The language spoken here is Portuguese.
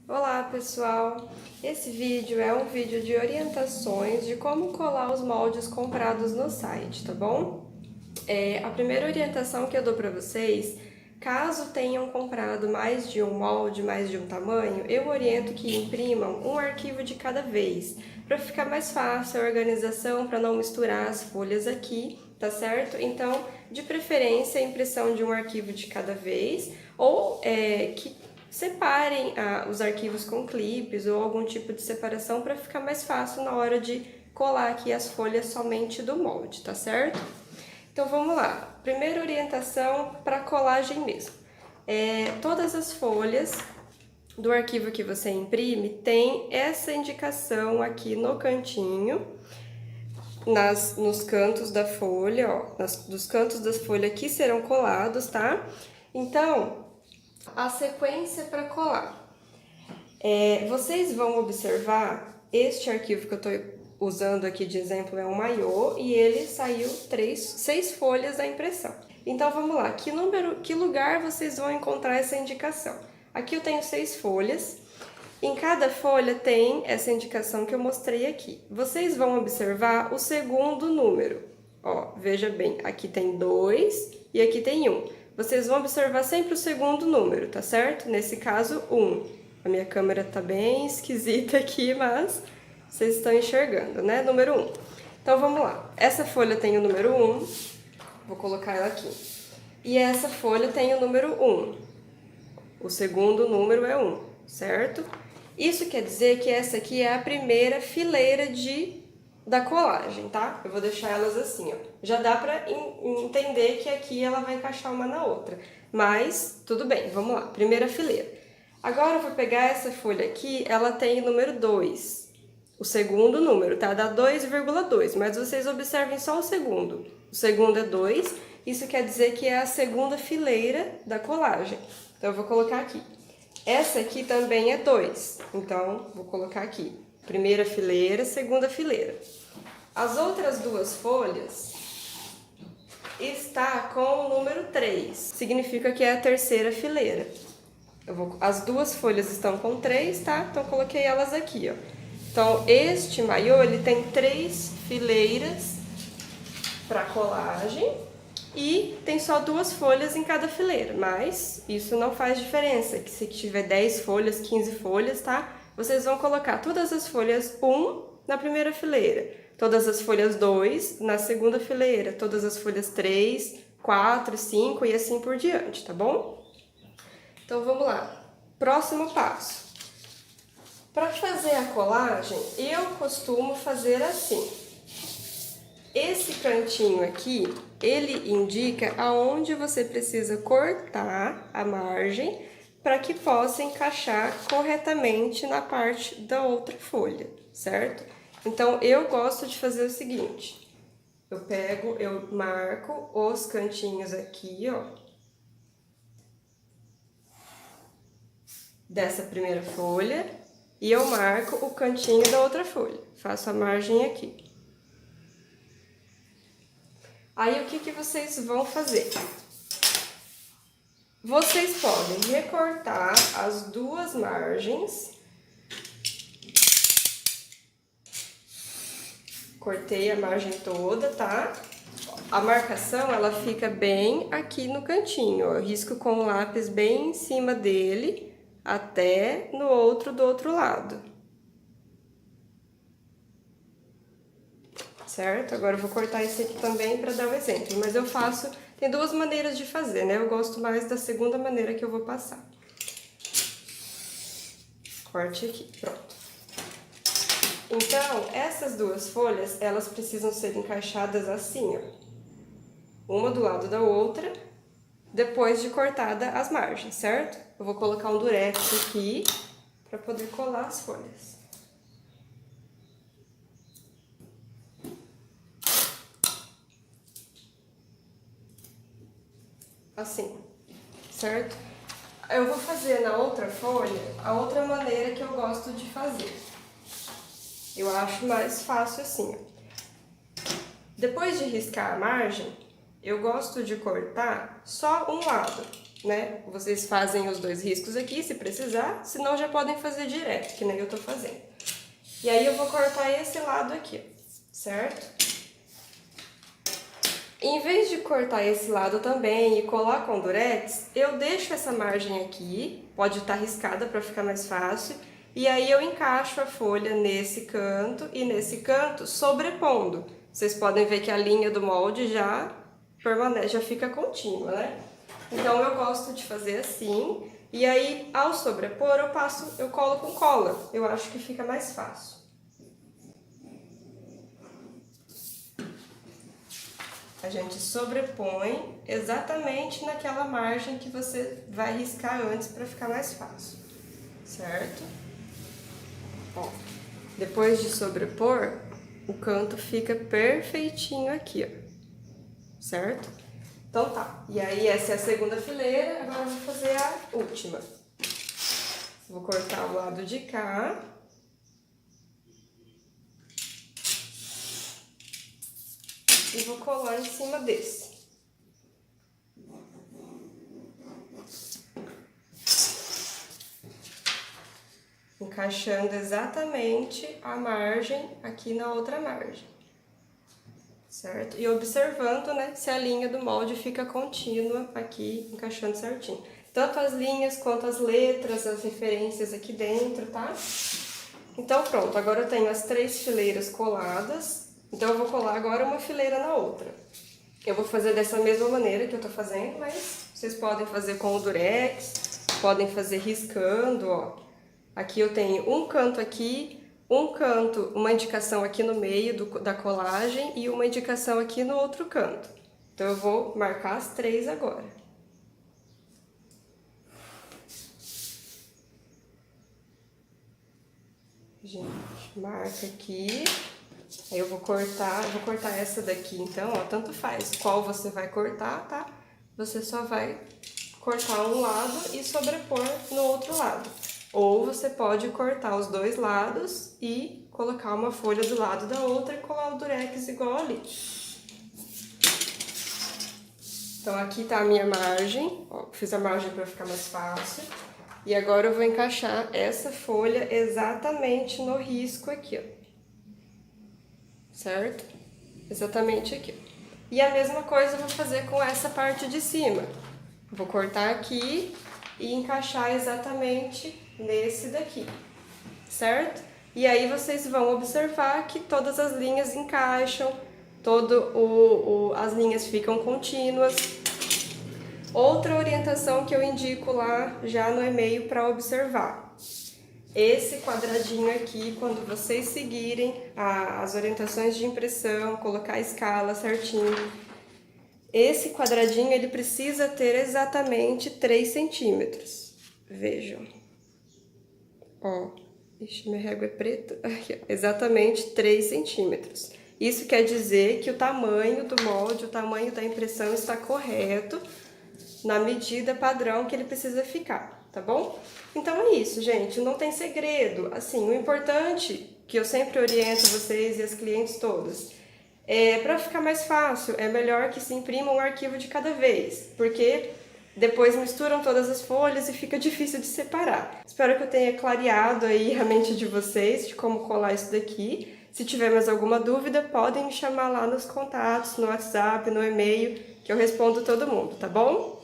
Olá pessoal, esse vídeo é um vídeo de orientações de como colar os moldes comprados no site, tá bom? A primeira orientação que eu dou para vocês, caso tenham comprado mais de um molde, mais de um tamanho, eu oriento que imprimam um arquivo de cada vez, para ficar mais fácil a organização, para não misturar as folhas aqui, tá certo? Então, de preferência, a impressão de um arquivo de cada vez, ou que separem os arquivos com clipes ou algum tipo de separação para ficar mais fácil na hora de colar aqui as folhas somente do molde, tá certo? Então vamos lá, primeira orientação para colagem mesmo. Todas as folhas do arquivo que você imprime tem essa indicação aqui no cantinho, nos cantos da folha, ó, dos cantos das folhas que serão colados, tá? Então, a sequência para colar. Vocês vão observar, este arquivo que eu estou usando aqui de exemplo é um maiô e ele saiu 6 folhas da impressão. Então vamos lá, que lugar vocês vão encontrar essa indicação? Aqui eu tenho 6 folhas, em cada folha tem essa indicação que eu mostrei aqui. Vocês vão observar o segundo número, ó, veja bem, aqui tem 2 e aqui tem 1. Vocês vão observar sempre o segundo número, tá certo? Nesse caso, 1. A minha câmera tá bem esquisita aqui, mas vocês estão enxergando, né? Número 1. Então, vamos lá. Essa folha tem o número 1. Vou colocar ela aqui. E essa folha tem o número 1. O segundo número é 1, certo? Isso quer dizer que essa aqui é a primeira fileira da colagem, tá? Eu vou deixar elas assim, ó. Já dá pra entender que aqui ela vai encaixar uma na outra. Mas, tudo bem, vamos lá. Primeira fileira. Agora eu vou pegar essa folha aqui, ela tem o número 2. O segundo número, tá? Dá 2,2, mas vocês observem só o segundo. O segundo é 2, isso quer dizer que é a segunda fileira da colagem. Então, eu vou colocar aqui. Essa aqui também é 2, então, vou colocar aqui. Primeira fileira, segunda fileira. As outras duas folhas está com o número 3, significa que é a terceira fileira. As duas folhas estão com 3, tá? Então, coloquei elas aqui, ó. Então, este maiô, ele tem 3 fileiras para colagem e tem só 2 folhas em cada fileira, mas isso não faz diferença, que se tiver 10 folhas, 15 folhas, tá? Vocês vão colocar todas as folhas 1 na primeira fileira, todas as folhas 2 na segunda fileira, todas as folhas 3, 4, 5 e assim por diante, tá bom? Então, vamos lá. Próximo passo. Para fazer a colagem, eu costumo fazer assim. Esse cantinho aqui, ele indica aonde você precisa cortar a margem para que possa encaixar corretamente na parte da outra folha, certo? Então, eu gosto de fazer o seguinte. Eu marco os cantinhos aqui, ó. Dessa primeira folha. E eu marco o cantinho da outra folha. Faço a margem aqui. Aí, o que vocês vão fazer? Vocês podem recortar as duas margens. Cortei a margem toda, tá? A marcação, ela fica bem aqui no cantinho, ó. Eu risco com o lápis bem em cima dele, até no do outro lado. Certo? Agora eu vou cortar esse aqui também para dar um exemplo, mas eu faço, tem 2 maneiras de fazer, né? Eu gosto mais da segunda maneira que eu vou passar. Corte aqui, pronto. Então, essas 2 folhas, elas precisam ser encaixadas assim, ó. Uma do lado da outra, depois de cortada as margens, certo? Eu vou colocar um durex aqui para poder colar as folhas. Assim, certo? Eu vou fazer na outra folha a outra maneira que eu gosto de fazer. Eu acho mais fácil assim, ó. Depois de riscar a margem, eu gosto de cortar só um lado. né? Vocês fazem os 2 riscos aqui, se precisar, senão já podem fazer direto, que nem eu tô fazendo. E aí eu vou cortar esse lado aqui, certo? Em vez de cortar esse lado também e colar com durex, eu deixo essa margem aqui, pode estar riscada para ficar mais fácil, e aí eu encaixo a folha nesse canto e nesse canto, sobrepondo. Vocês podem ver que a linha do molde já permanece, já fica contínua, né? Então eu gosto de fazer assim, e aí ao sobrepor eu colo com cola, eu acho que fica mais fácil. A gente sobrepõe exatamente naquela margem que você vai riscar antes para ficar mais fácil, certo? Ó, depois de sobrepor, o canto fica perfeitinho aqui, ó, certo? Então tá, e aí essa é a segunda fileira, agora eu vou fazer a última. Vou cortar o lado de cá. E vou colar em cima desse. Encaixando exatamente a margem aqui na outra margem. Certo? E observando, né, se a linha do molde fica contínua aqui, encaixando certinho. Tanto as linhas quanto as letras, as referências aqui dentro, tá? Então pronto, agora eu tenho as 3 fileiras coladas. Então eu vou colar agora uma fileira na outra. Eu vou fazer dessa mesma maneira que eu tô fazendo, mas vocês podem fazer com o durex, podem fazer riscando, ó. Aqui eu tenho um canto aqui, um canto, uma indicação aqui no meio da colagem e uma indicação aqui no outro canto. Então eu vou marcar as 3 agora. Gente, marca aqui. Aí eu vou cortar essa daqui, então, ó, tanto faz qual você vai cortar, tá? Você só vai cortar um lado e sobrepor no outro lado. Ou você pode cortar os 2 lados e colocar uma folha do lado da outra e colar o durex igual ali. Então aqui tá a minha margem, ó, fiz a margem para ficar mais fácil. E agora eu vou encaixar essa folha exatamente no risco aqui, ó. Certo? Exatamente aqui. E a mesma coisa eu vou fazer com essa parte de cima. Vou cortar aqui e encaixar exatamente nesse daqui, certo? E aí vocês vão observar que todas as linhas encaixam, as linhas ficam contínuas. Outra orientação que eu indico lá já no e-mail para observar. Esse quadradinho aqui, quando vocês seguirem as orientações de impressão, colocar a escala certinho, esse quadradinho ele precisa ter exatamente 3 centímetros. Vejam. Ó, ixi, minha régua é preta. Aqui, exatamente 3 centímetros. Isso quer dizer que o tamanho do molde, o tamanho da impressão está correto na medida padrão que ele precisa ficar. Tá bom? Então é isso, gente, não tem segredo. Assim, o importante, que eu sempre oriento vocês e as clientes todas, para ficar mais fácil, é melhor que se imprima um arquivo de cada vez, porque depois misturam todas as folhas e fica difícil de separar. Espero que eu tenha clareado aí a mente de vocês de como colar isso daqui. Se tiver mais alguma dúvida, podem me chamar lá nos contatos, no WhatsApp, no e-mail, que eu respondo todo mundo, tá bom?